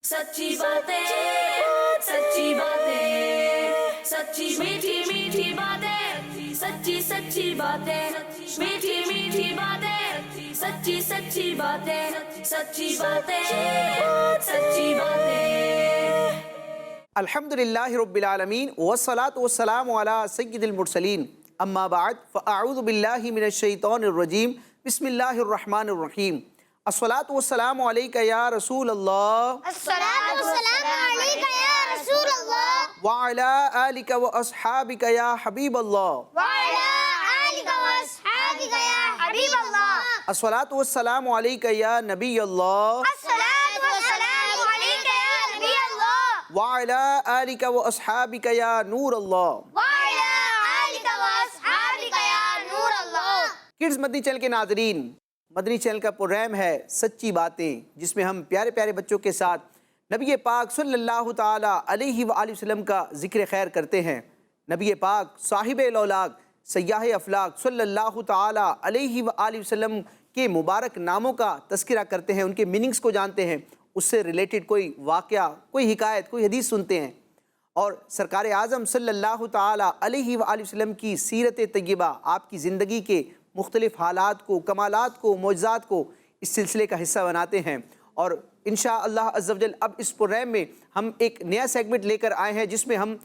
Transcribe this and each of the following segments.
सच्ची बातें, सच्ची बातें, सच्ची मीठी मीठी बातें, सच्ची सच्ची बातें, मीठी मीठी बातें, सच्ची सच्ची बातें, सच्ची बातें, सच्ची बातें। अल्हम्दुलिल्लाहि रब्बिल आलमीन वस्सलातु वस्सलामु अला सय्यिदिल मुरसलीन अम्मा बाद फ़अऊज़ु बिल्लाहि मिनश शैतानिर रजीम बिस्मिल्लाहिर रहमानिर रहीम अस्सलातु वस्सलामु अलैका या रसूल अल्लाह अस्सलातु वस्सलामु अलैका या रसूल अल्लाह व अला आलिका व अस्हाबिका या हबीब अल्लाह व अला आलिका व अस्हाबिका या हबीब अल्लाह अस्सलातु वस्सलामु अलैका या नबी अल्लाह अस्सलातु वस्सलामु अलैका या नबी अल्लाह व अला आलिका व अस्हाबिका या नूर अल्लाह। व अला आलिका व अस्हाबिका या नूर अल्लाह। किड्स मदनी चैनल के नाजरीन, मदनी चैनल का प्रोग्राम है सच्ची बातें, जिसमें हम प्यारे प्यारे बच्चों के साथ नबी पाक सल्लल्लाहु ताला अलैहि वसल्लम का ज़िक्र खैर करते हैं। नबी पाक साहिब लौलाक सयाह अफलाक सल्लल्लाहु ताला अलैहि वसल्लम के मुबारक नामों का तज़किरा करते हैं, उनके मीनिंग्स को जानते हैं, उससे रिलेटेड कोई वाक़या, कोई हिकायत, कोई हदीस सुनते हैं और सरकार आज़म सल्लल्लाहु ताला अलैहि वसल्लम की सीरत तय्यबा, आपकी ज़िंदगी के मुख्तलिफ़ हालात को, कमालात को, मौजज़ात को इस सिलसिले का हिस्सा बनाते हैं। और इंशाअल्लाह अज़्ज़ा वजल अब इस प्रोग्राम में हम एक नया सेगमेंट लेकर आए हैं, जिसमें हम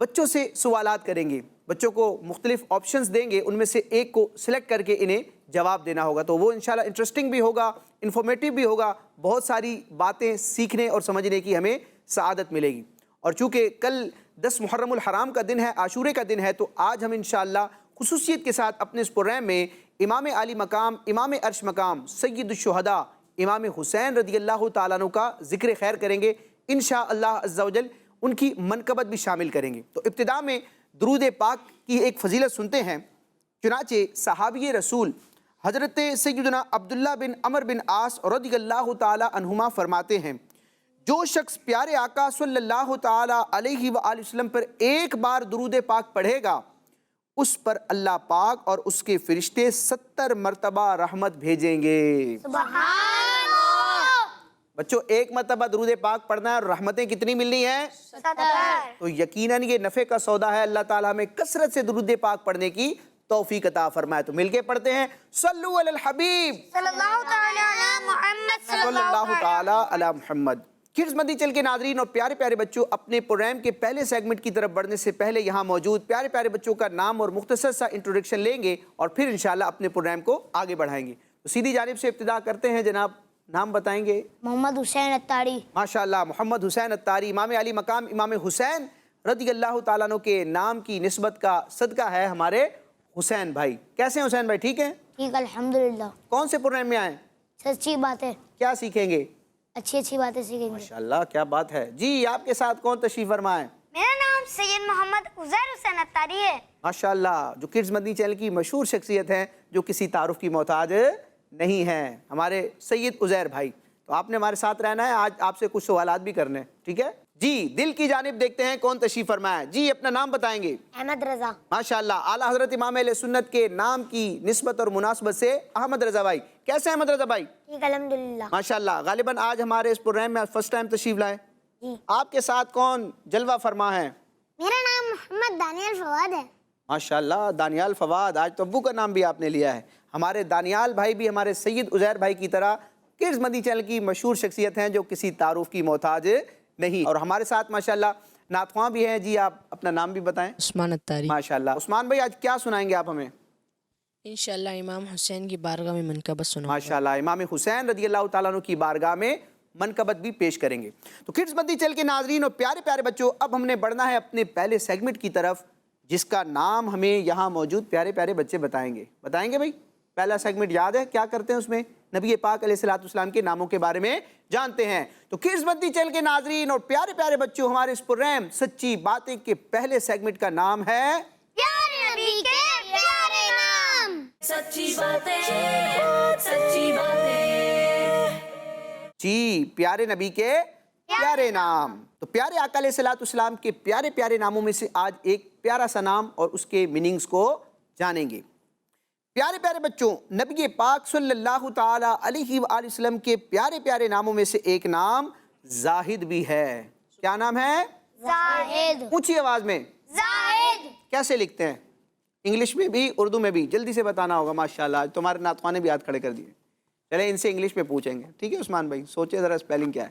बच्चों से सवालात करेंगे, बच्चों को मुख्तलिफ़ ऑप्शंस देंगे, उनमें से एक को सिलेक्ट करके इन्हें जवाब देना होगा। तो वो इंशाअल्लाह इंटरेस्टिंग भी होगा, इन्फॉर्मेटिव भी होगा, बहुत सारी बातें सीखने और समझने की हमें सआदत मिलेगी। और चूँकि कल 10 मुहर्रमुल हराम का दिन है, आशूरे का दिन है, तो आज हम इंशाअल्लाह खुसूसियत के साथ अपने इस प्रोग्राम में इमाम आली मकाम, इमाम अर्श मकाम, सय्यिदुश्शुहदा इमाम हुसैन रदियल्लाहु ताला अन्हु का ज़िक्र खैर करेंगे। इंशाअल्लाह अज़्ज़ा वजल उनकी मनक़बत भी शामिल करेंगे। तो इब्तिदा में दुरूद पाक की एक फ़जीलत सुनते हैं। चुनाचे सहाबी रसूल हज़रत सय्यदना अब्दुल्ला बिन अमर बिन आस रदियल्लाहु ताला अन्हुमा फरमाते हैं, जो शख्स प्यारे आका सल्लल्लाहु ताला अलैहि वसल्लम पर एक बार दुरूद पाक पढ़ेगा, उस पर अल्लाह पाक और उसके फरिश्ते 70 मरतबा रहमत भेजेंगे। बच्चों, एक मरतबा दुरूद पाक पढ़ना है और रहमतें कितनी मिलनी है? 70। तो यकीनन ये नफ़े का सौदा है। अल्लाह ताला हमें कसरत से दुरूद पाक पढ़ने की तौफीक अता फरमाए। तो मिलके पढ़ते हैं, सल्लु अलल हबीब सल्लल्लाहु ताला अला मुहम्मद सल्लल्लाहु ताला अला मुहम्मद। किड्स मदनी चैनल के नाज़रीन और प्यारे प्यारे बच्चों, अपने प्रोग्राम के पहले सेगमेंट की तरफ बढ़ने से पहले यहाँ मौजूद प्यारे प्यारे बच्चों का नाम और मुख्तसर सा इंट्रोडक्शन लेंगे और फिर इंशाल्लाह अपने प्रोग्राम को आगे बढ़ाएंगे। तो सीधी जानिब से इब्तिदा करते हैं। जनाब, नाम बताएंगे? मोहम्मद हुसैन अत्तारी। माशाअल्लाह, मोहम्मद हुसैन अत्तारी। इमाम अली मकाम इमाम हुसैन रदियल्लाहु ताला अन्हु के नाम की निस्बत का सदका है हमारे हुसैन भाई। कैसे हैं हुसैन भाई? ठीक हैं? ठीक, अल्हम्दुलिल्लाह। कौन से प्रोग्राम में आए? सच्ची बातें, क्या सीखेंगे? अच्छी अच्छी बातें सीखेंगे। माशाअल्लाह, क्या बात है जी। आपके साथ कौन तशरीफ फरमा है? मेरा नाम सैयद मोहम्मद उज़ैर हुसैन अत्तारी है। माशाअल्लाह, जो किड्स मदनी चैनल की मशहूर शख्सियत है, जो किसी तारुफ की मोहताज नहीं है, हमारे सैयद उज़ैर भाई। तो आपने हमारे साथ रहना है, आज आपसे कुछ सवालात भी करने हैं, ठीक है जी। दिल की जानिब देखते हैं कौन तशरीफ फरमा है जी। अपना नाम बताएंगे? अहमद रज़ा। माशाअल्लाह, आला हज़रत इमाम अहले सुन्नत के नाम की निस्बत और मुनासबत से अहमद रज़ा भाई। कैसे हैं अहमद रज़ा भाई? ठीक, अल्हम्दुलिल्लाह। माशाअल्लाह, गालिबन आज हमारे इस प्रोग्राम में फर्स्ट टाइम तशरीफ लाए। जी। आपके साथ कौन जलवा फरमा है? मेरा नाम मोहम्मद दानियाल फवाद है। माशाअल्लाह, दानियाल फवाद। आज तो अब्बू का नाम भी आपने लिया है। हमारे दानियाल भाई भी हमारे सैयद उज़ैर भाई की तरह किड्स मदनी चैनल की मशहूर शख्सियत हैं, जो किसी तारुफ की मोहताज नहीं। और हमारे साथ माशाअल्लाह नातख़्वां भी हैं जी। आप अपना नाम भी बताएं? उस्मान अत्तारी। माशाअल्लाह। उस्मान भाई, आज क्या सुनाएंगे आप हमें? इंशाअल्लाह इमाम हुसैन की बारगाह में मनक़बत सुनाऊंगा। माशाअल्लाह, इमाम हुसैन रदियल्लाहु ताला अन्हु की बारगाह में मनक़बत भी पेश करेंगे। तो किड्स मदनी चैनल के नाज़रीन और प्यारे प्यारे बच्चों, अब हमने बढ़ना है अपने पहले सेगमेंट की तरफ, जिसका नाम हमें यहाँ मौजूद प्यारे प्यारे बच्चे बताएंगे। बताएंगे भाई? पहला सेगमेंट याद है? क्या करते हैं उसमें? नबी पाक अलैहिस्सलातु वस्सलाम के नामों के बारे में जानते हैं। तो किड्स मदनी चैनल के नाज़रीन और प्यारे प्यारे बच्चों, हमारे इस प्रोग्राम सच्ची बातें के पहले सेगमेंट का नाम है प्यारे नबी के प्यारे नाम। सच्ची बातें, सच्ची बातें। जी, प्यारे नबी के प्यारे नाम। तो प्यारे आका अलैहिस्सलातु वस्सलाम के प्यारे प्यारे नामों में से आज एक प्यारा सा नाम और उसके मीनिंग्स को जानेंगे। प्यारे प्यारे बच्चों, नबी पाक सल्लल्लाहु ताला अलैहि वसल्लम के प्यारे प्यारे नामों में से एक नाम زاہد بھی ہے. کیا نام ہے؟ زاہد. اونچی آواز میں زاہد. کیسے لکھتے ہیں؟ انگلش میں بھی اردو میں بھی جلدی سے بتانا ہوگا. ماشاءاللہ آج تمہارے ناطقوں نے بھی ہاتھ کھڑے کر دیے. چلیں ان سے انگلش میں پوچھیں گے. ٹھیک ہے عثمان بھائی، سوچے ذرا اسپیلنگ کیا ہے.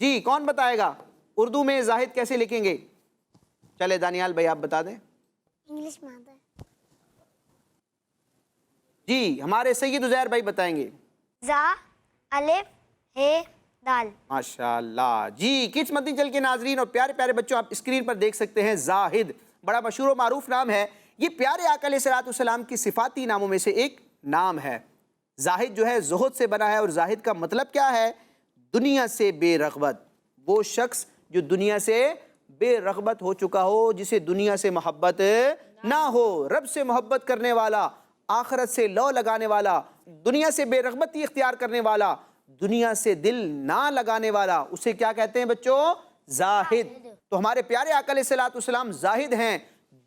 جی کون بتائے گا اردو میں زاہد کیسے لکھیں گے؟ چلے دانیال بھائی آپ بتا دیں. انگلش میں آتا ہے. جی ہمارے سید عزیر بھائی بتائیں گے. زا الف ہے دال. ماشاءاللہ. جی کڈس مدنی چینل کے ناظرین اور پیارے پیارے بچوں، آپ اسکرین پر دیکھ سکتے ہیں زاہد بڑا مشہور و معروف نام ہے. یہ پیارے آقا علیہ السلام کی صفاتی ناموں میں سے ایک نام ہے. زاہد جو ہے زہد سے بنا ہے، اور زاہد کا مطلب کیا ہے؟ دنیا سے بے رغبت. وہ شخص جو دنیا سے بے رغبت ہو چکا ہو، جسے دنیا سے محبت نہ ہو. رب سے محبت کرنے والا، آخرت سے لو لگانے والا، دنیا سے بے رغبتی اختیار کرنے والا، دنیا سے دل نہ لگانے والا، اسے کیا کہتے ہیں بچوں؟ زاہد. تو ہمارے پیارے آقا علیہ السلام زاہد ہیں،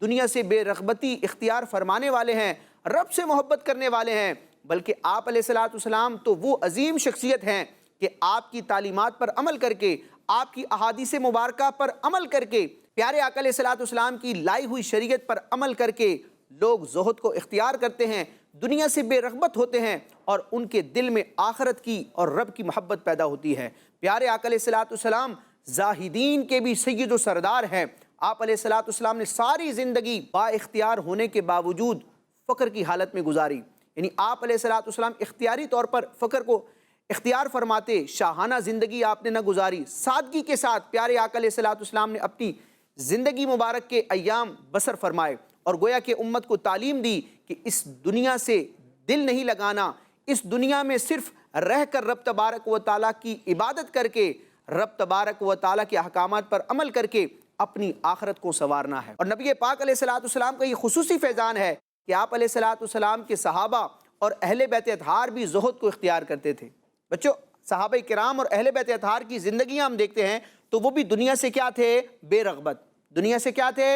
دنیا سے بے رغبتی اختیار فرمانے والے ہیں، رب سے محبت کرنے والے ہیں. بلکہ آپ علیہ السلام تو وہ عظیم شخصیت ہیں کہ آپ کی تعلیمات پر عمل کر کے، آپ کی احادیث مبارکہ پر عمل کر کے، پیارے آقا علیہ السلام کی لائی ہوئی شریعت پر عمل کر کے لوگ زہد کو اختیار کرتے ہیں، دنیا سے بے رغبت ہوتے ہیں، اور ان کے دل میں آخرت کی اور رب کی محبت پیدا ہوتی ہے. پیارے آقا علیہ السلام زاہدین کے بھی سید و سردار ہیں. آپ علیہ السلام نے ساری زندگی با اختیار ہونے کے باوجود فقر کی حالت میں گزاری. یعنی آپ علیہ السلام اختیاری طور پر فقر کو اختیار فرماتے. شاہانہ زندگی آپ نے نہ گزاری، سادگی کے ساتھ پیارے آقا علیہ السلام نے اپنی زندگی مبارک کے ایام بسر فرمائے، اور گویا کہ امت کو تعلیم دی کہ اس دنیا سے دل نہیں لگانا، اس دنیا میں صرف رہ کر رب تبارک و تعالیٰ کی عبادت کر کے، رب تبارک و تعالیٰ کے احکامات پر عمل کر کے اپنی آخرت کو سنوارنا ہے. اور نبی پاک علیہ السلام کا یہ خصوصی فیضان ہے کہ آپ علیہ السلام کے صحابہ اور اہل بیت اطہار بھی زہد کو اختیار کرتے تھے. بچوں صحابہ کرام اور اہل بیت اطہار کی زندگیاں ہم دیکھتے ہیں تو وہ بھی دنیا سے کیا تھے؟ بے رغبت. دنیا سے کیا تھے؟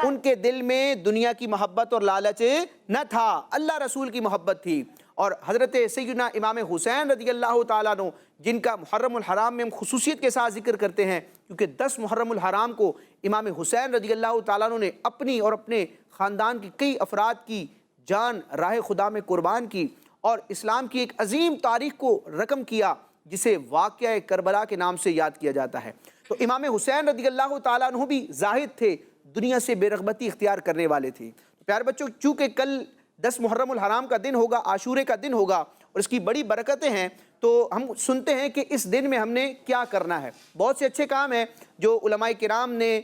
ان کے دل میں دنیا کی محبت اور لالچ نہ تھا، اللہ رسول کی محبت تھی. اور حضرت سیدنا امام حسین رضی اللہ تعالیٰ عنہ، جن کا محرم الحرام میں ہم خصوصیت کے ساتھ ذکر کرتے ہیں، کیونکہ 10 محرم الحرام کو امام حسین رضی اللہ تعالیٰ عنہ نے اپنی اور اپنے خاندان کی کئی افراد کی جان راہ خدا میں قربان کی، اور اسلام کی ایک عظیم تاریخ کو رقم کیا، جسے واقعہ کربلا کے نام سے یاد کیا جاتا ہے. تو امام حسین رضی اللہ تعالیٰ عنہ بھی زاہد تھے، دنیا سے بے رغبتی اختیار کرنے والے تھے. پیارے بچوں، چونکہ کل 10 محرم الحرام کا دن ہوگا، عاشورے کا دن ہوگا، اور اس کی بڑی برکتیں ہیں، تو ہم سنتے ہیں کہ اس دن میں ہم نے کیا کرنا ہے. بہت سے اچھے کام ہیں جو علماء کرام نے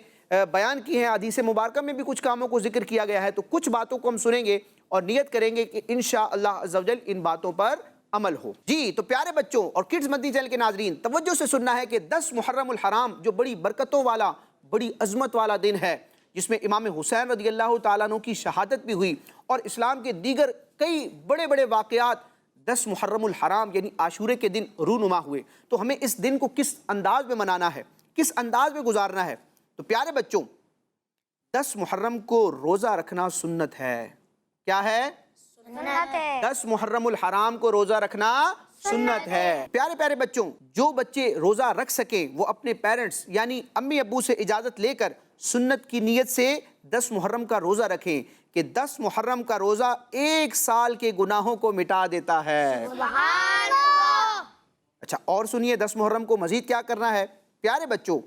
بیان کی ہیں، حدیث مبارکہ میں بھی کچھ کاموں کو ذکر کیا گیا ہے. تو کچھ باتوں کو ہم سنیں گے اور نیت کریں گے کہ انشاءاللہ عز و جل ان باتوں پر عمل ہو. جی تو پیارے بچوں اور کڈز مدنی چینل کے ناظرین، توجہ سے سننا ہے کہ 10 محرم الحرام جو بڑی برکتوں والا، بڑی عظمت والا دن ہے، جس میں امام حسین رضی اللہ تعالیٰ عنہ کی شہادت بھی ہوئی، اور اسلام کے دیگر کئی بڑے بڑے واقعات 10 محرم الحرام یعنی عاشورے کے دن رونما ہوئے. تو ہمیں اس دن کو کس انداز میں منانا ہے، کس انداز میں گزارنا ہے. تو پیارے بچوں، 10 محرم کو روزہ رکھنا سنت ہے. کیا ہے؟ سنت ہے. 10 محرم الحرام کو روزہ رکھنا سنت ہے. پیارے پیارے بچوں، جو بچے روزہ رکھ سکیں وہ اپنے پیرنٹس یعنی امی ابو سے اجازت لے کر سنت کی نیت سے 10 محرم کا روزہ رکھیں، کہ 10 محرم کا روزہ 1 سال کے گناہوں کو مٹا دیتا ہے. سبحان اللہ. اچھا اور سنیے 10 محرم کو مزید کیا کرنا ہے. پیارے بچوں،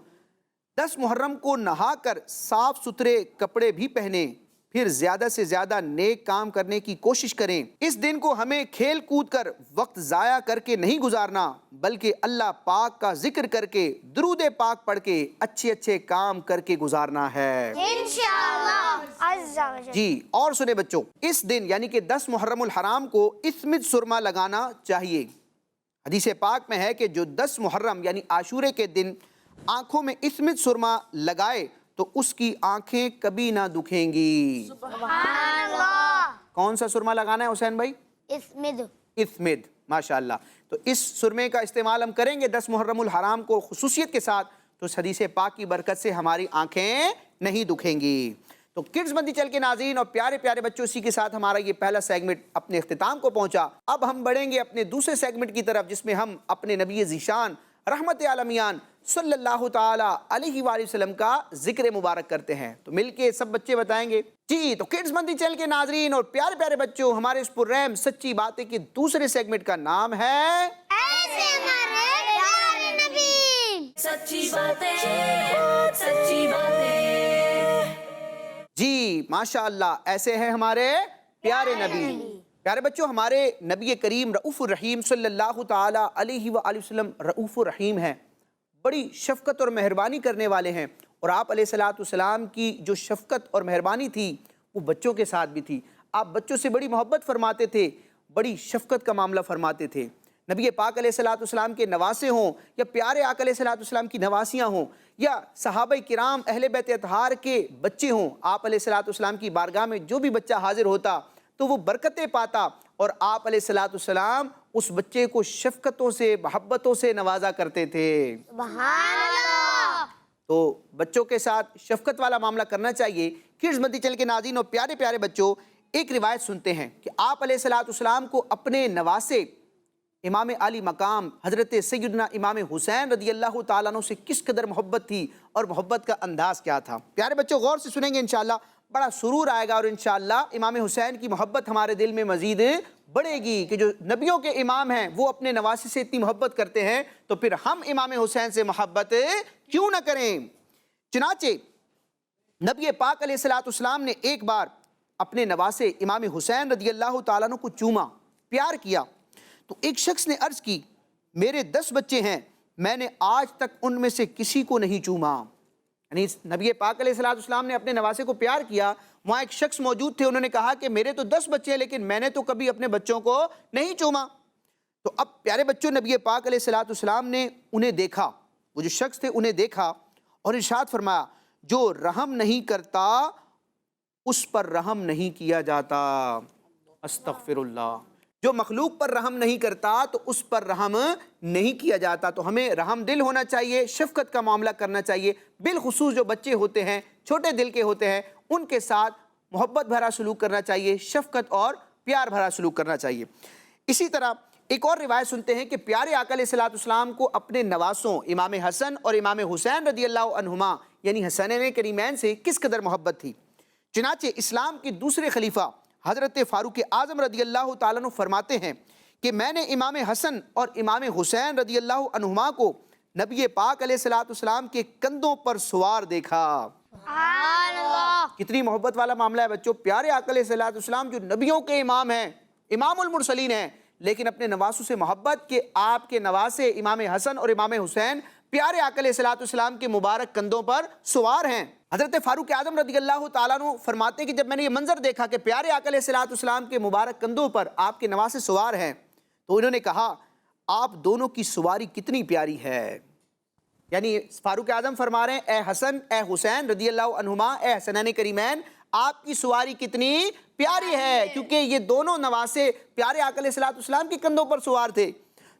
10 محرم کو نہا کر صاف ستھرے کپڑے بھی پہنیں، پھر زیادہ سے زیادہ نیک کام کرنے کی کوشش کریں. اس دن کو ہمیں کھیل کود کر وقت ضائع کر کے نہیں گزارنا، بلکہ اللہ پاک کا ذکر کر کے، درود پاک پڑھ کے، اچھے اچھے کام کر کے گزارنا ہے انشاءاللہ عز و جل. جی اور سنیں بچوں، اس دن یعنی کہ 10 محرم الحرام کو اسمد سرما لگانا چاہیے. حدیث پاک میں ہے کہ جو 10 محرم یعنی عاشورے کے دن آنکھوں میں اسمد سرما لگائے تو اس کی آنکھیں کبھی نہ دکھیں گی. سبحان اللہ. کون سا سرما لگانا ہے حسین بھائی؟ اسمد. اسمد. ماشاءاللہ. تو اس سرمے کا استعمال ہم کریں گے 10 محرم الحرام کو خصوصیت کے ساتھ، تو اس حدیث پاک کی برکت سے ہماری آنکھیں نہیں دکھیں گی. تو کڈز مدنی چینل کے ناظرین اور پیارے پیارے بچوں، اسی کے ساتھ ہمارا یہ پہلا سیگمنٹ اپنے اختتام کو پہنچا. اب ہم بڑھیں گے اپنے دوسرے سیگمنٹ کی طرف، جس میں ہم اپنے نبی ذیشان रहमत आलमियान सल्लल्लाहु ताला अलैहि वसल्लम का जिक्र मुबारक करते हैं। तो मिलके सब बच्चे बताएंगे जी। तो किड्स मंदी चैनल के नाजरीन और प्यारे प्यारे बच्चों, हमारे इस प्रोग्राम सच्ची बातें के दूसरे सेगमेंट का नाम है ऐसे हमारे प्यारे नबी। सच्ची बातें, सच्ची बातें। जी माशाअल्लाह, ऐसे हैं हमारे प्यारे नबी। प्यारे बच्चों, हमारे नबी करीम रऊफ़ुर रहीम सल्लल्लाहु ताला अलैहि वसल्लम रऊफ़ुर रहीम हैं, बड़ी शफ़क़त और मेहरबानी करने वाले हैं। और आप अलैहिस्सलातु वस्सलाम की जो शफ़क़त और मेहरबानी थी वो बच्चों के साथ भी थी। आप बच्चों से बड़ी मोहब्बत फरमाते थे, बड़ी शफ़क़त का मामला फरमाते थे। नबी पाक अलैहिस्सलातु वस्सलाम के नवासे हों या प्यारे आका अलैहिस्सलातु वस्सलाम की नवासियाँ हों या सहाबाए किराम अहले बैत अतहार के बच्चे हों, आप अलैहिस्सलातु वस्सलाम की बारगाह में जो भी बच्चा हाजिर होता तो वो बरकतें पाता और आप अलैहिस्सलातु वस्सलाम उस बच्चे को शफ़क़तों से मोहब्बतों से नवाजा करते थे। सुभान अल्लाह। तो बच्चों के साथ शफ़क़त वाला मामला करना चाहिए। किड्स मंदी चैनल के नाज़रीन और प्यारे प्यारे बच्चों, एक रिवायत सुनते हैं कि आप अलैहिस्सलातु वस्सलाम को अपने नवासे इमाम आली मकाम हज़रत सैयदना इमाम हुसैन रज़ियल्लाहु ताला अन्हु से किस कदर मोहब्बत थी और मोहब्बत का अंदाज़ क्या था। प्यारे बच्चों, गौर से सुनेंगे, इंशाअल्लाह बड़ा सुरूर आएगा और इंशाअल्लाह इमाम हुसैन की मोहब्बत हमारे दिल में मज़ीद बढ़ेगी कि जो नबियों के इमाम हैं वो अपने नवासे से इतनी मोहब्बत करते हैं, तो फिर हम इमाम हुसैन से मोहब्बत क्यों न करें। चुनाचे नबी पाक अलैहिस्सलातु वस्सलाम ने एक बार अपने नवासे इमाम हुसैन रज़ियल्लाहु ताला अन्हु को चूमा, प्यार किया। तो एक शख्स ने अर्ज़ की, मेरे 10 बच्चे हैं, मैंने आज तक उनमें से किसी को नहीं चूमा। यानी नबी पाक अलैहिस्सलातु वस्सलाम ने अपने नवासे को प्यार किया। वहाँ एक शख्स मौजूद थे, उन्होंने कहा कि मेरे तो 10 बच्चे हैं लेकिन मैंने तो कभी अपने बच्चों को नहीं चूमा। तो अब प्यारे बच्चों, नबी पाक अलैहिस्सलातु वस्सलाम ने उन्हें देखा, वो जो शख्स थे उन्हें देखा और इरशाद फरमाया, जो रहम नहीं करता उस पर रहम नहीं किया जाता। अस्तगफिरुल्लाह। जो मखलूक पर रहम नहीं करता तो उस पर रहम नहीं किया जाता। तो हमें रहम दिल होना चाहिए, शफ़क़त का मामला करना चाहिए। बिलखुसूस जो बच्चे होते हैं, छोटे दिल के होते हैं, उनके साथ मोहब्बत भरा सलूक करना चाहिए, शफ़क़त और प्यार भरा सलूक करना चाहिए। इसी तरह एक और रिवायत सुनते हैं कि प्यारे आका अलैहिस्सलातु वस्सलाम को अपने नवासों इमाम हसन और इमाम हुसैन रज़ियल्लाहु अन्हुमा यानी हसनैन करीमैन से किस कदर मोहब्बत थी। चुनाचे इस्लाम के दूसरे खलीफा हज़रत फ़ारूक आज़म रज़ियल्लाहु ताला अन्हु फरमाते हैं कि मैंने इमाम हसन और इमाम हुसैन रज़ियल्लाहु अन्हुमा को नबी पाक अलैहिस्सलातु वस्सलाम के कंधों पर सवार देखा। सुभान अल्लाह। कितनी मोहब्बत वाला मामला है बच्चों। प्यारे आका अलैहिस्सलातु वस्सलाम जो नबियों के इमाम हैं, इमामुल मुरसलीन हैं, लेकिन अपने नवासों से मोहब्बत के आपके नवासे इमाम हसन और इमाम हुसैन प्यारे आका अलैहिस्सलातु वस्सलाम के मुबारक कंधों पर सवार हैं। हज़रत फ़ारूक आज़म रज़ियल्लाहु ताला अन्हु फरमाते हैं कि जब मैंने ये मंजर देखा कि प्यारे आका अलैहिस्सलातु वस्सलाम के मुबारक कंधों पर आपके नवासे सवार हैं, तो इन्होंने कहा, आप दोनों की सवारी कितनी प्यारी है। यानी फ़ारूक आज़म फरमा रहे हैं, ए हसन ए हुसैन रज़ियल्लाहु अन्हुमा, ए हसनैन करीमैन, आपकी सवारी कितनी प्यारी है, क्योंकि ये दोनों नवासे प्यारे आका अलैहिस्सलातु वस्सलाम के कंधों पर सवार थे।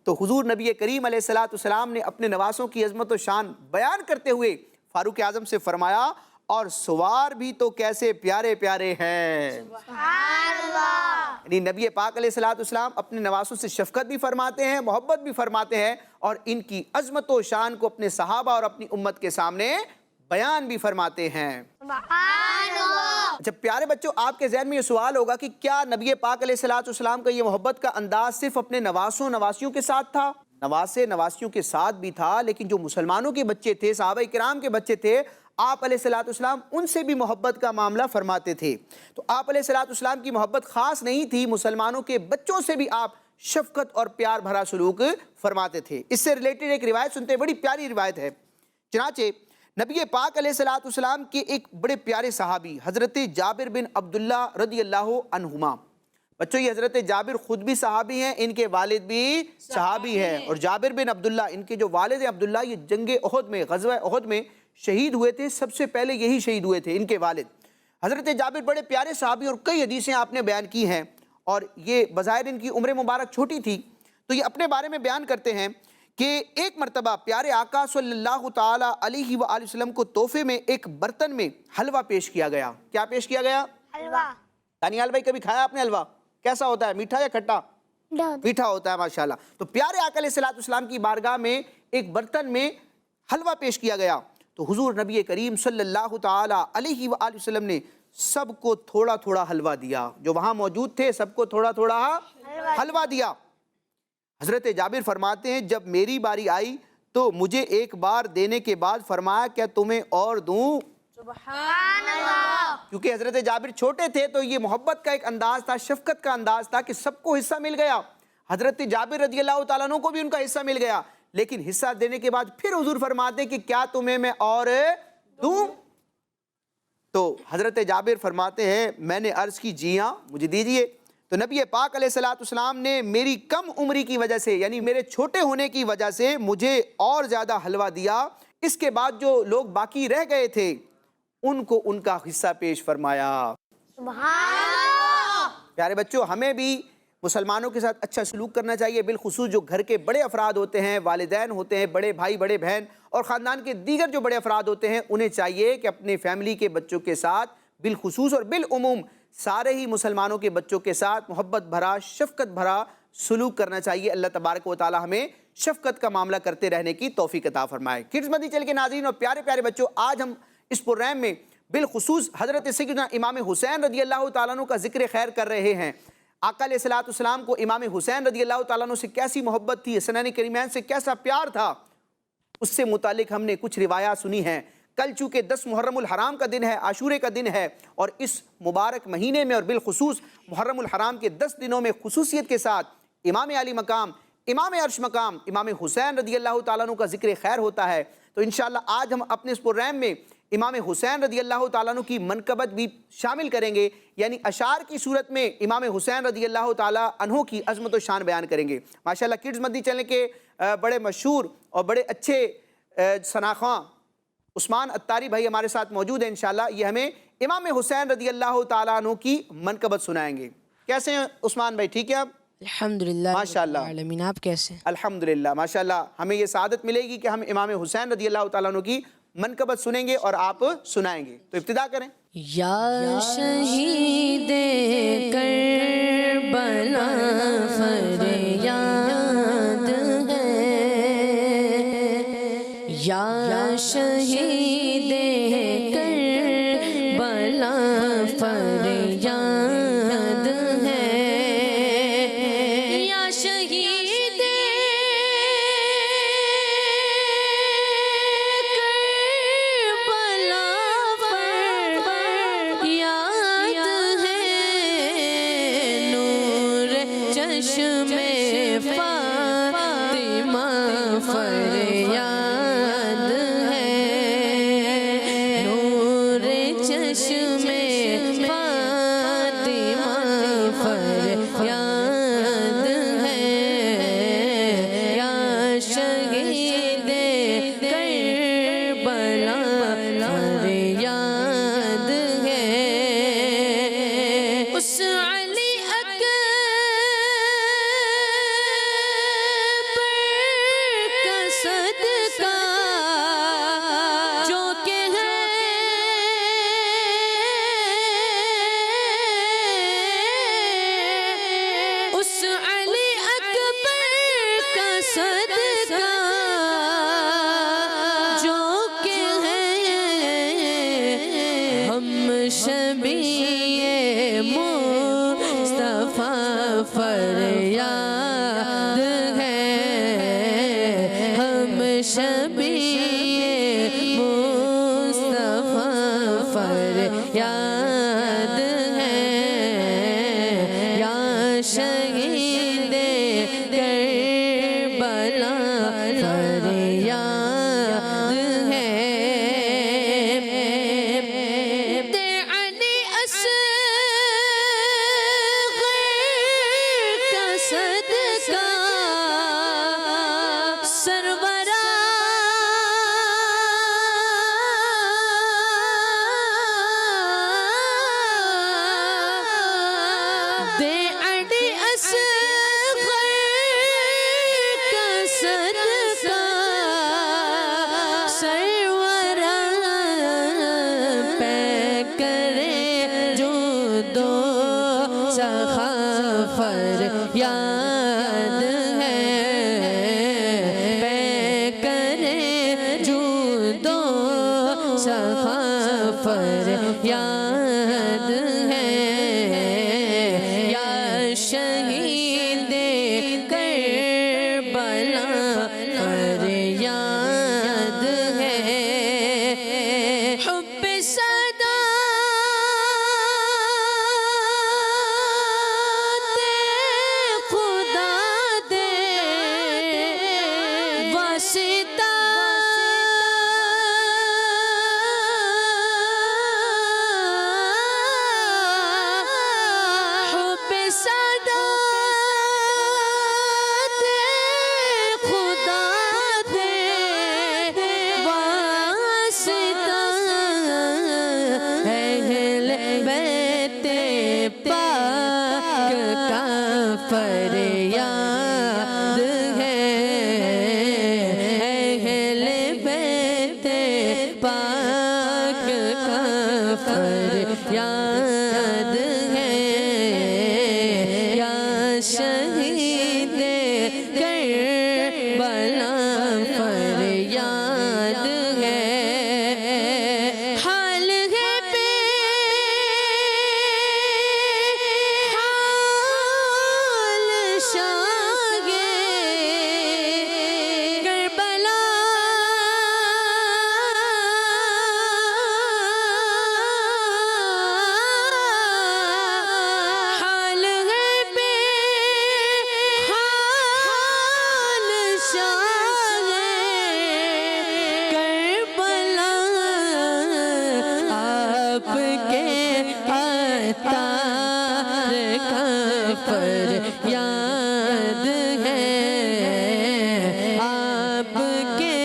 तो हुजूर नबी करीम अलैहिस्सलातु वस्सलाम ने अपने नवासों की अज़मत और शान बयान करते हुए फ़ारूक आज़म से फरमाया, और सवार भी तो कैसे प्यारे प्यारे हैं। सुभान अल्लाह। यानी नबी पाक अलैहिस्सलातु वस्सलाम अपने नवासों से शफ़क़त भी फरमाते हैं, मोहब्बत भी फरमाते हैं और इनकी अज़मत और शान को अपने सहाबा और अपनी उम्मत के सामने बयान भी फरमाते हैं। सुभान अल्लाह। अच्छा प्यारे बच्चों, आपके ज़हन में ये सवाल होगा कि क्या नबी पाक अलैहिस्सलातु वस्सलाम का ये मोहब्बत का अंदाज सिर्फ अपने नवासों नवासियों के साथ था? नवासे नवासियों के साथ भी था, लेकिन जो मुसलमानों के बच्चे थे, सहाबा किराम के बच्चे थे, आप अलैहिस्सलातु वस्सलाम उनसे भी मोहब्बत का मामला फरमाते थे। तो आप अलैहिस्सलातु वस्सलाम की मोहब्बत ख़ास नहीं थी, मुसलमानों के बच्चों से भी आप शफ़क़त और प्यार भरा सलूक फरमाते थे। इससे रिलेटेड एक रिवायत सुनते हैं, बड़ी प्यारी रिवायत है। चनाचे नबी पाक अलैहिस्सलातु वस्सलाम के एक बड़े प्यारे सहाबी हज़रत जाबिर बिन अब्दुल्ला रज़ियल्लाहु अन्हुमा, बच्चों ये हज़रत जाबिर ख़ुद भी सहाबी हैं, इनके वालिद भी सहाबी हैं। और जाबिर बिन अब्दुल्ला, इनके जो वालिद हैं अब्दुल्ला, ये जंग उहद में, ग़ज़वा उहद में शहीद हुए थे। सबसे पहले यही शहीद हुए थे इनके वालिद। हज़रत जाबिर बड़े प्यारे सहाबी और कई हदीसें आपने बयान की हैं, और ये बज़ाहिर इनकी उम्र मुबारक छोटी थी। तो ये अपने बारे में बयान करते हैं कि एक मरतबा प्यारे आका सल्लल्लाहु ताला अलैहि वसल्लम को तोहफे में एक बर्तन में हलवा पेश किया गया। क्या पेश किया गया? हलवा। दानियाल भाई, कभी खाया आपने हलवा? कैसा होता है, मीठा या खट्टा? मीठा होता है माशाल्लाह। तो प्यारे आका अलैहिस्सलातु वस्सलाम की बारगाह में ایک برتن میں حلوہ پیش کیا گیا تو حضور نبی کریم صلی اللہ تعالیٰ علیہ وآلہ وسلم نے سب کو تھوڑا تھوڑا حلوہ دیا، جو وہاں موجود تھے سب کو تھوڑا تھوڑا حلوہ دیا۔ حضرت جابر فرماتے ہیں جب میری باری آئی تو مجھے ایک بار دینے کے بعد فرمایا کیا تمہیں اور دوں؟ سبحان اللہ۔ کیونکہ حضرت جابر چھوٹے تھے تو یہ محبت کا ایک انداز تھا، شفقت کا انداز تھا کہ سب کو حصہ مل گیا۔ حضرت جابر رضی اللہ تعالیٰ عنہ کو بھی ان کا حصہ مل گیا، لیکن حصہ دینے کے بعد پھر حضور فرماتے ہیں کہ کیا تمہیں میں اور دوں؟ تو حضرت جابر فرماتے ہیں میں نے عرض کی جی ہاں مجھے دیجئے۔ تو نبی پاک علیہ السلام نے میری کم عمری کی وجہ سے، یعنی میرے چھوٹے ہونے کی وجہ سے مجھے اور زیادہ حلوہ دیا۔ اس کے بعد جو لوگ باقی رہ گئے تھے ان کو ان کا حصہ پیش فرمایا۔ سبحان اللہ۔ پیارے بچوں، ہمیں بھی مسلمانوں کے ساتھ اچھا سلوک کرنا چاہیے، بالخصوص جو گھر کے بڑے افراد ہوتے ہیں، والدین ہوتے ہیں، بڑے بھائی بڑے بہن اور خاندان کے دیگر جو بڑے افراد ہوتے ہیں، انہیں چاہیے کہ اپنے فیملی کے بچوں کے ساتھ بالخصوص اور بالعموم سارے ہی مسلمانوں کے بچوں کے ساتھ محبت بھرا، شفقت بھرا سلوک کرنا چاہیے۔ اللہ تبارک و تعالی ہمیں شفقت کا معاملہ کرتے رہنے کی توفیق عطا فرمائے۔ کڈز مدنی چینل کے ناظرین اور پیارے پیارے بچوں، آج ہم اس پروگرام میں بالخصوص حضرت سیدنا امام حسین رضی اللہ تعالیٰ عنہ کا ذکر خیر کر رہے ہیں۔ آقا علیہ السلام کو امام حسین رضی اللہ تعالیٰ عنہ سے کیسی محبت تھی، حسنین کریمین سے کیسا پیار تھا، اس سے متعلق ہم نے کچھ روایات سنی ہیں۔ کل چونکہ 10 محرم الحرام کا دن ہے، عاشورے کا دن ہے، اور اس مبارک مہینے میں اور بالخصوص محرم الحرام کے 10 دنوں میں خصوصیت کے ساتھ امام علی مقام، امام عرش مقام، امام حسین رضی اللہ تعالیٰ عنہ کا ذکر خیر ہوتا ہے۔ تو انشاءاللہ آج ہم اپنے اس پروگرام میں امام حسین رضی اللہ تعالیٰ عنہ کی منقبت بھی شامل کریں گے، یعنی اشعار کی صورت میں امام حسین رضی اللہ تعالیٰ عنہ کی عظمت و شان بیان کریں گے۔ ماشاءاللہ کڈز مدنی چینل کے بڑے مشہور اور بڑے اچھے شناخواں عثمان اتاری بھائی ہمارے ساتھ موجود ہیں، انشاءاللہ یہ ہمیں امام حسین رضی اللہ تعالیٰ عنہ کی منقبت سنائیں گے۔ کیسے ہیں عثمان بھائی، ٹھیک ہے آپ؟ الحمدللہ ماشاءاللہ۔ رب العالمین، آپ کیسے ہیں؟ الحمدللہ ماشاءاللہ، ہمیں یہ سعادت ملے گی کہ ہم امام حسین رضی اللہ تعالیٰ عنہ کی منقبت سنیں گے اور آپ سنائیں گے۔ تو ابتدا کریں۔ یا شہید کربلا فریاد ہے، یا شہید کربلا فریاد ہے، یا شہید کربلا فریاد ہے، نور چشم فاطمہ فریاد ہے، نور چشم दो सफा फरियाद है या शहीद करबला फरियाद है हुब्ब सदात खुदा दे वासिता हुब्ब सदात खुदा दे वासिता अहले बैते पाक का फरियाद है अहले बैते पाक का फरियाद है या शहीद करबला फरियाद है हाल है बेहाल शागे करबला हाल है बेहाल शागे करबला आपके अतार का फरियाद है आपके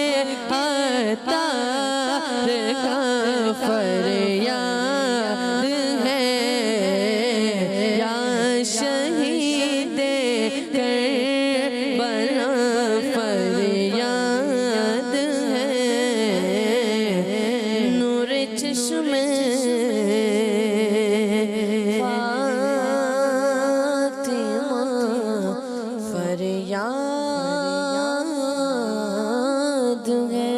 अतार का फरियाद है या शहीद करबला फरियाद है नूर चश्मे फातिमा फरियाद है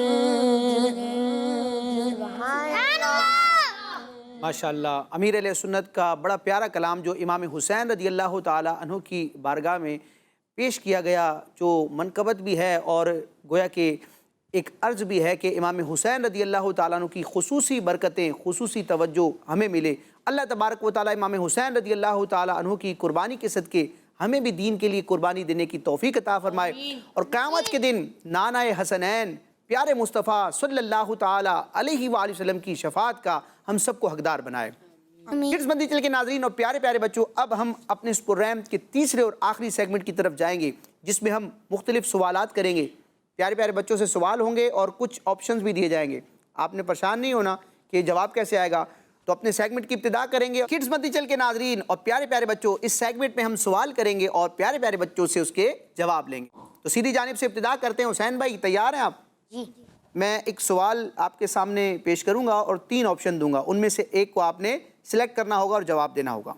माशाअल्लाह अमीर अहले सुन्नत का बड़ा प्यारा कलाम जो इमाम हुसैन रदी अल्लाह ताला अन्हु की बारगाह में पेश किया गया, जो मनकबत भी है और गोया कि एक अर्ज़ भी है कि इमाम हुसैन रदी अल्लाह ताला अन्हु की खुसूसी बरकतें, खुसूसी तवज्जो हमें मिले। अल्लाह तबारक व ताला इमाम हुसैन रदी अल्लाह ताला अन्हु की कुर्बानी के सदके हमें भी दीन के लिए कुर्बानी देने की तौफीक अता फरमाए और क़यामत के दिन नानाए हसनैन प्यारे मुस्तफ़ा सल्लल्लाहु ताला अलैहि वसल्लम की शफाअत का हम सबको हकदार बनाए। किड्स बंदी चल के नाज़रीन और प्यारे प्यारे बच्चों, अब हम अपने इस प्रोग्राम के तीसरे और आखिरी सेगमेंट की तरफ जाएंगे जिसमें हम मुख्तलिफ सवालात करेंगे। प्यारे प्यारे बच्चों से सवाल होंगे और कुछ ऑप्शंस भी दिए जाएंगे। आपने परेशान नहीं होना कि जवाब कैसे आएगा, तो अपने सेगमेंट की इब्तिदा करेंगे। किड्स बंदी चल के नाज़रीन और प्यारे प्यारे बच्चों, इस सेगमेंट में हम सवाल करेंगे और प्यारे प्यारे बच्चों से उसके जवाब लेंगे। तो सीधी जानिब से इब्तिदा करते हैं। हुसैन भाई तैयार हैं आप? जी। मैं एक सवाल आपके सामने पेश करूंगा और 3 ऑप्शन दूंगा, उनमें से एक को आपने सिलेक्ट करना होगा और जवाब देना होगा।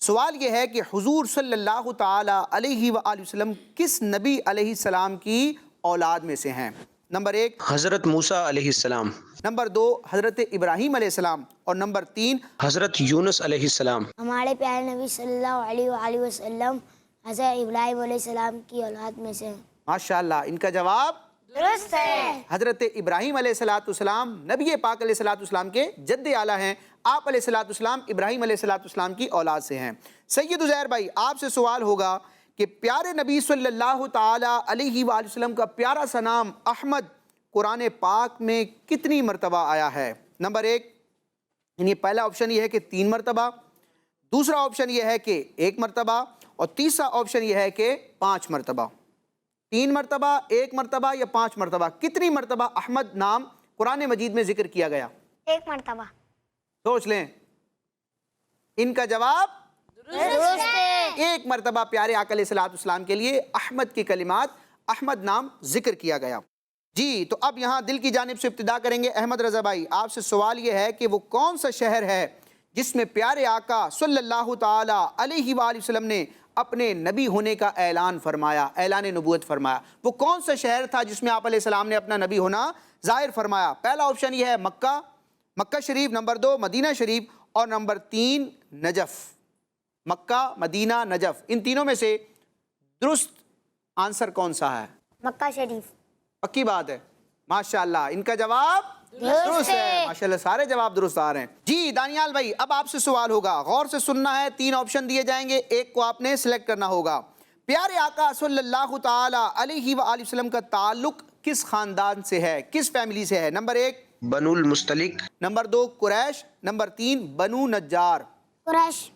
सवाल यह है कि हुजूर सल्लल्लाहु ताला अलैहि वसल्लम किस नबी अलैहिस्सलाम की औलाद में से हैं? नंबर 1 हज़रत मूसा अलैहिस्सलाम, नंबर 2 हज़रत इब्राहीम अलैहिस्सलाम और नंबर 3 हज़रत यूनुस अलैहिस्सलाम। हमारे प्यारे नबी सल्लल्लाहु अलैहि वसल्लम हज़रत इब्राहीम अलैहिस्सलाम की औलाद में से हैं। माशाअल्लाह, इनका जवाब दुरुस्त है। हज़रत इब्राहीम अलैहिस्सलाम नबी पाक अलैहिस्सलाम के जद्द आला हैं। आप अलैहिस्सलाम इब्राहीम अलैहिस्सलाम की औलाद से हैं। सैयद उज़ैर भाई, आपसे सवाल होगा कि प्यारे नबी सल्लल्लाहु ताला अलैहि वसल्लम का प्यारा सा नाम अहमद कुरान पाक में कितनी मरतबा आया है? नंबर 1 यानी पहला ऑप्शन ये है कि 3 मरतबा, दूसरा ऑप्शन ये है कि 1 मरतबा और तीसरा ऑप्शन ये है कि 5 मरतबा। 3 मरतबा, 1 मरतबा या 5 मरतबा, कितनी मरतबा अहमद नाम कुरान मजीद में जिक्र किया गया? 1 मरतबा। सोच लें, इनका जवाब दुरुस्त है। 1 मरतबा प्यारे आका अलैहिस्सलाम के लिए अहमद की कलिमात, अहमद नाम जिक्र किया गया। जी, तो अब यहाँ दिल की जानिब से इब्तिदा करेंगे। अहमद रज़ा भाई, आपसे सवाल ये है कि वो कौन सा शहर है जिसमें प्यारे आका सल्लल्लाहु ताला अलैहि वसल्लम ने अपने नबी होने का ऐलान फरमाया, ऐलान नबूवत फरमाया? वो कौन सा शहर था जिसमें आप अलैहिस्सलाम ने अपना नबी होना ظاہر فرمایا؟ پہلا آپشن یہ ہے مکہ شریف، نمبر 2 مدینہ شریف، اور نمبر 3 نجف۔ مکہ، مدینہ، نجف، ان تینوں میں سے درست آنسر کون سا ہے؟ مکہ شریف۔ پکی بات ہے، ماشاءاللہ ان کا جواب درست ہے، ماشاءاللہ سارے جواب درست آ رہے ہیں۔ جی دانیال بھائی، اب آپ سے سوال ہوگا، غور سے سننا ہے، 3 آپشن دیے جائیں گے، ایک کو آپ نے سلیکٹ کرنا ہوگا۔ پیارے آقا صلی اللہ تعالی علیہ وآلہ وسلم کا تعلق کس خاندان سے ہے، کس فیملی سے ہے؟ نمبر 1 بنو المستلق، نمبر 2 قریش، نمبر 3 بنو نجار۔ قریش۔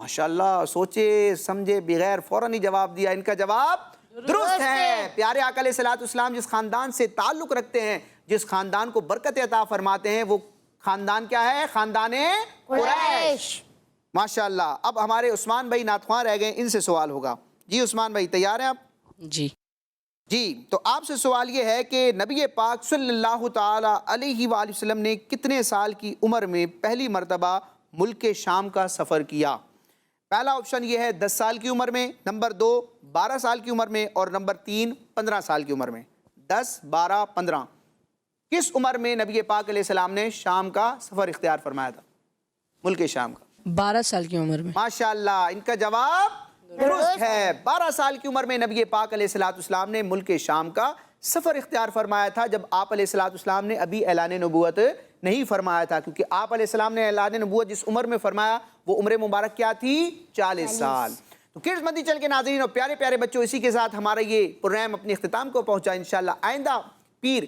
ماشاءاللہ سوچے سمجھے بغیر فوراً ہی جواب دیا، ان کا جواب درست ہے۔ پیارے آقا علیہ الصلوۃ والسلام جس خاندان سے تعلق رکھتے ہیں، جس خاندان کو برکت عطا فرماتے ہیں، وہ خاندان کیا ہے؟ خاندان قریش۔ ماشاءاللہ اب ہمارے عثمان بھائی نعت خواں رہ گئے، ان سے سوال ہوگا۔ جی عثمان بھائی تیار ہیں آپ؟ جی جی تو آپ سے سوال یہ ہے کہ نبی پاک صلی اللہ تعالی علیہ وآلہ وسلم نے کتنے سال کی عمر میں پہلی مرتبہ ملک شام کا سفر کیا؟ پہلا آپشن یہ ہے 10 سال کی عمر میں، نمبر 2 12 سال کی عمر میں، اور نمبر 3 15 سال کی عمر میں۔ 10 12 15 کس عمر میں نبی پاک علیہ السلام نے شام کا سفر اختیار فرمایا تھا، ملک شام کا؟ 12 سال کی عمر میں۔ ماشاءاللہ ان کا جواب درست ہے، 12 سال کی عمر میں نبی پاک علیہ الصلوۃ والسلام نے ملک شام کا سفر اختیار فرمایا تھا، جب آپ علیہ الصلوۃ والسلام نے ابھی اعلان نبوت نہیں فرمایا تھا، کیونکہ آپ علیہ السلام نے اعلان نبوت جس عمر میں فرمایا وہ عمر مبارک کیا تھی؟ 40 سال۔ تو کڈز مدنی چینل کے ناظرین اور پیارے پیارے بچوں، اسی کے ساتھ ہمارا یہ پروگرام اپنے اختتام کو پہنچا۔ انشاءاللہ آئندہ پیر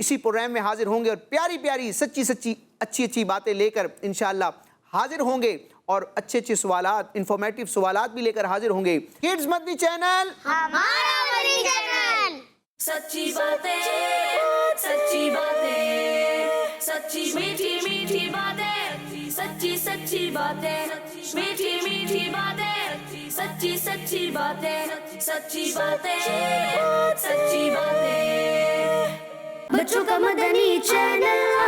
اسی پروگرام میں حاضر ہوں گے، اور پیاری پیاری سچی اچھی باتیں لے کر انشاءاللہ حاضر ہوں گے، اور اچھے سوالات، انفارمیٹیو سوالات بھی لے کر حاضر ہوں گے۔ کڈز مدنی چینل ہمارا مدنی چینل، سچی باتیں، سچی باتیں، سچی میٹھی میٹھی باتیں، سچی باتیں، میٹھی میٹھی باتیں، سچی باتیں، سچی باتیں، سچی باتیں۔ بچوں کا مدنی چینل